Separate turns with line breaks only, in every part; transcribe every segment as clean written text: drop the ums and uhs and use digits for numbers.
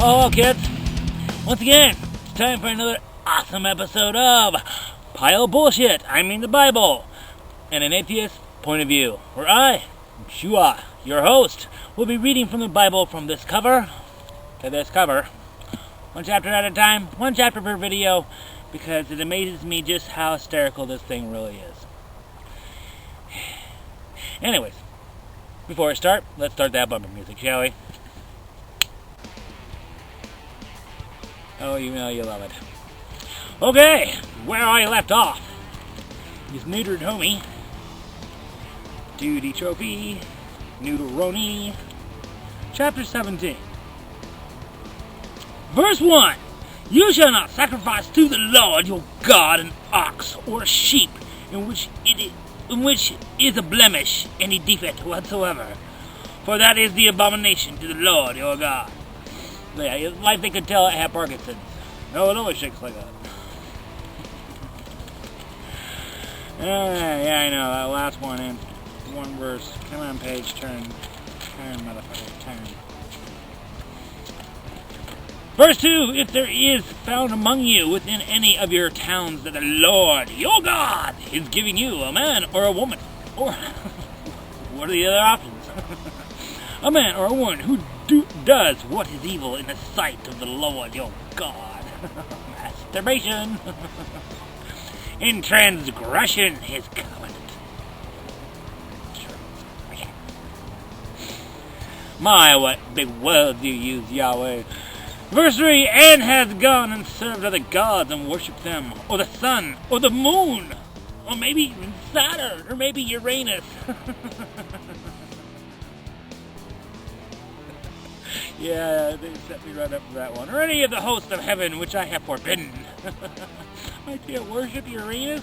Hello, kids. Once again, it's time for another awesome episode of Pile Bullshit, I mean the Bible, and an atheist point of view, where I, Shua, your host, will be reading from the Bible from this cover to this cover, one chapter at a time, one chapter per video, because it amazes me just how hysterical this thing really is. Anyways, before I start, let's start that bumper music, shall we? Oh, you know you love it. Okay, where I left off is Deuteronomy, Duty Trophy, Deuteronomy, chapter 17. Verse 1. You shall not sacrifice to the Lord your God an ox or a sheep in which is a blemish, any defect whatsoever, for that is the abomination to the Lord your God. Yeah, like they could tell it had Parkinson's. No, it always shakes like that. Yeah, I know, that last one in one verse. Come on, page, turn, motherfucker, turn. Verse 2, if there is found among you within any of your towns that the Lord, your God, is giving you, a man or a woman, or what are the other options? A man or a woman who does what is evil in the sight of the Lord your God. Masturbation. In transgression his covenant. My, what big words you use, Yahweh. Verse 3, and has gone and served other gods and worshipped them, or the sun, or the moon, or maybe even Saturn, or maybe Uranus. Yeah, they set me right up for that one. Or any of the hosts of heaven, which I have forbidden. I can't worship Uranus.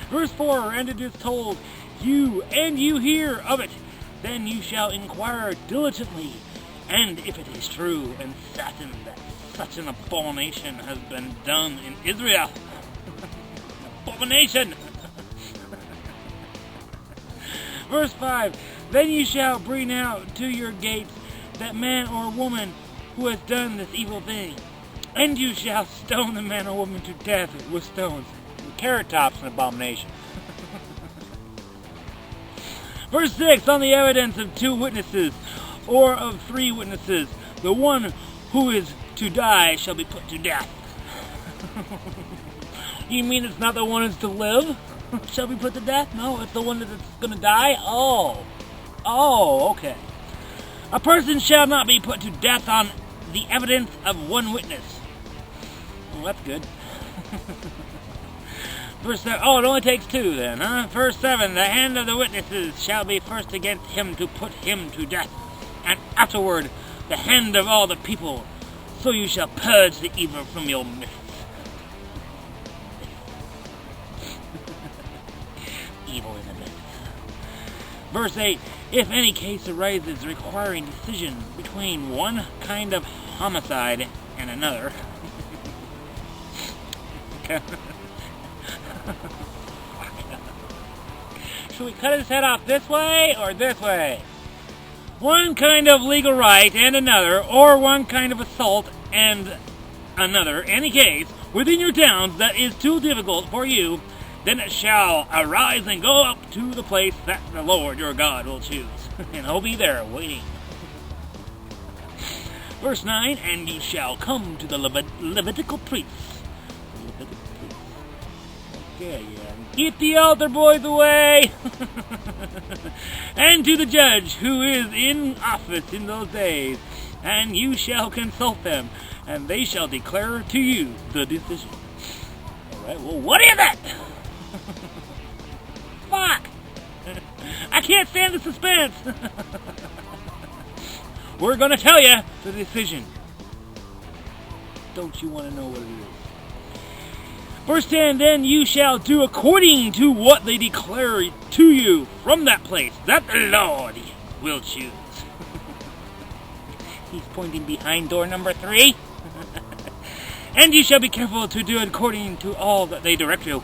Verse 4, and it is told, you hear of it, then you shall inquire diligently, and if it is true and certain that such an abomination has been done in Israel. Abomination! Verse 5, then you shall bring out to your gates that man or woman who has done this evil thing, and you shall stone the man or woman to death with stones. Carrot top's an abomination. Verse 6, on the evidence of 2 witnesses, or of 3 witnesses, the one who is to die shall be put to death. You mean it's not the one who's to live shall be put to death? No, it's the one that's going to die? Oh, okay. A person shall not be put to death on the evidence of 1 witness. Well, that's good. Verse 7, it only takes 2 then, huh? Verse 7, the hand of the witnesses shall be first against him to put him to death, and afterward the hand of all the people, so you shall purge the evil from your midst. Evil in the midst. Verse 8, if any case arises requiring decision between one kind of homicide and another. Should we cut his head off this way or this way? One kind of legal right and another, or one kind of assault and another, any case, within your towns that is too difficult for you, then it shall arise and go up to the place that the Lord your God will choose, and he'll be there waiting. Verse 9, and you shall come to the Levitical priests. Okay, yeah. Get the altar boys away! And to the judge who is in office in those days, and you shall consult them, and they shall declare to you the decision. Alright, well, what is it? Fuck! I can't stand the suspense! We're gonna tell you the decision. Don't you want to know what it is? Verse 10, then you shall do according to what they declare to you from that place that the Lord will choose. He's pointing behind door number 3. And you shall be careful to do according to all that they direct you.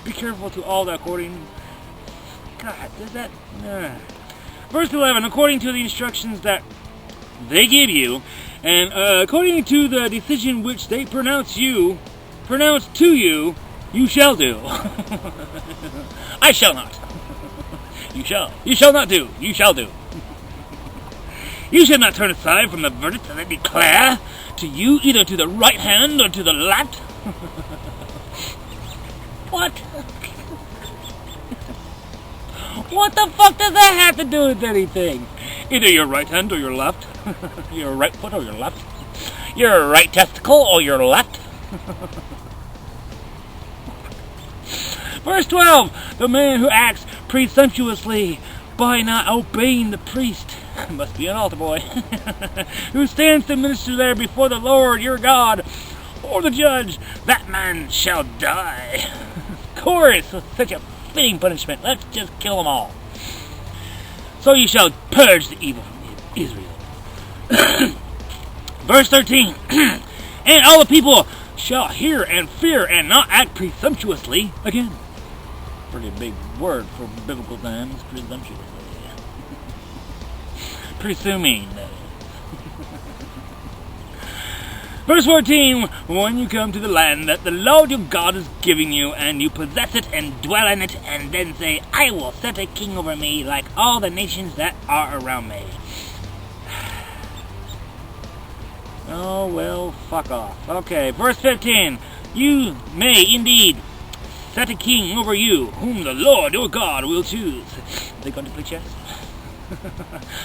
Be careful to all that according... God, does that... Verse 11, according to the instructions that they give you, and according to the decision which they pronounce to you, you shall do. I shall not. You shall. You shall not do. You shall do. You shall not turn aside from the verdict that I declare to you, either to the right hand or to the left. What? What the fuck does that have to do with anything? Either your right hand or your left. Your right foot or your left. Your right testicle or your left. Verse 12. The man who acts presumptuously by not obeying the priest, must be an altar boy, who stands to minister there before the Lord your God, or the judge, that man shall die. Of course, with such a fitting punishment, let's just kill them all. So you shall purge the evil from Israel. Verse 13. And all the people shall hear and fear and not act presumptuously. Again, pretty big word for biblical times, presumptuously. Presuming. Verse 14, when you come to the land that the Lord your God is giving you, and you possess it and dwell in it, and then say, I will set a king over me like all the nations that are around me. Oh, well, fuck off. Okay, verse 15, you may indeed set a king over you, whom the Lord your God will choose. Are they going to play chess?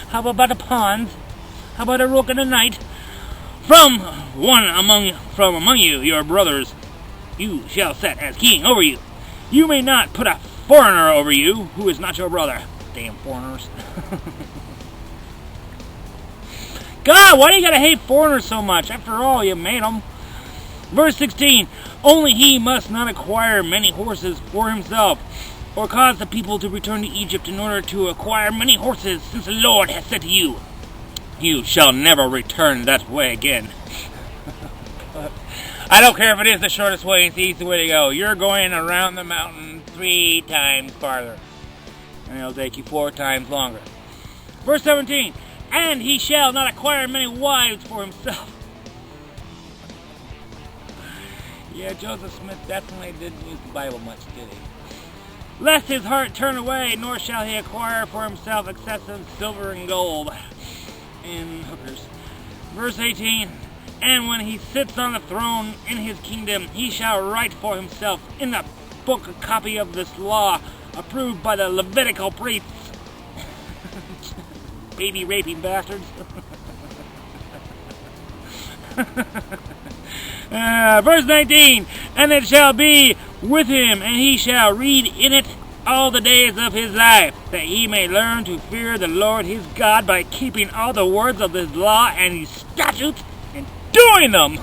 How about a pawn? How about a rook and a knight? From among you, your brothers, you shall set as king over you. You may not put a foreigner over you, who is not your brother. Damn foreigners. God, why do you gotta hate foreigners so much? After all, you made them. Verse 16, only he must not acquire many horses for himself, or cause the people to return to Egypt in order to acquire many horses, since the Lord has said to you, you shall never return that way again. I don't care if it is the shortest way, it's the easy way to go. You're going around the mountain 3 times farther, and it'll take you 4 times longer. Verse 17, and he shall not acquire many wives for himself. Yeah, Joseph Smith definitely didn't use the Bible much, did he? Lest his heart turn away, nor shall he acquire for himself excessive silver and gold and hookers. Verse 18, and when he sits on the throne in his kingdom, he shall write for himself in the book a copy of this law, approved by the Levitical priests. Baby raping bastards. Verse 19, and it shall be with him, and he shall read in it all the days of his life, that he may learn to fear the Lord his God by keeping all the words of his law and his statutes and doing them.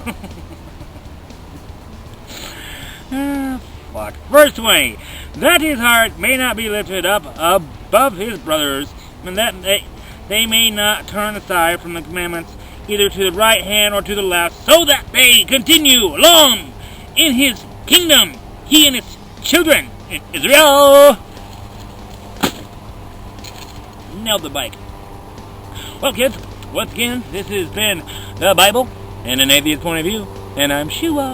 Fuck. Verse 20, that his heart may not be lifted up above his brothers, and that they may not turn aside from the commandments, either to the right hand or to the left, so that they continue long in his kingdom, he and his children in Israel. Nailed the bike. Well, kids, once again, this has been the Bible and an atheist point of view, and I'm Shua.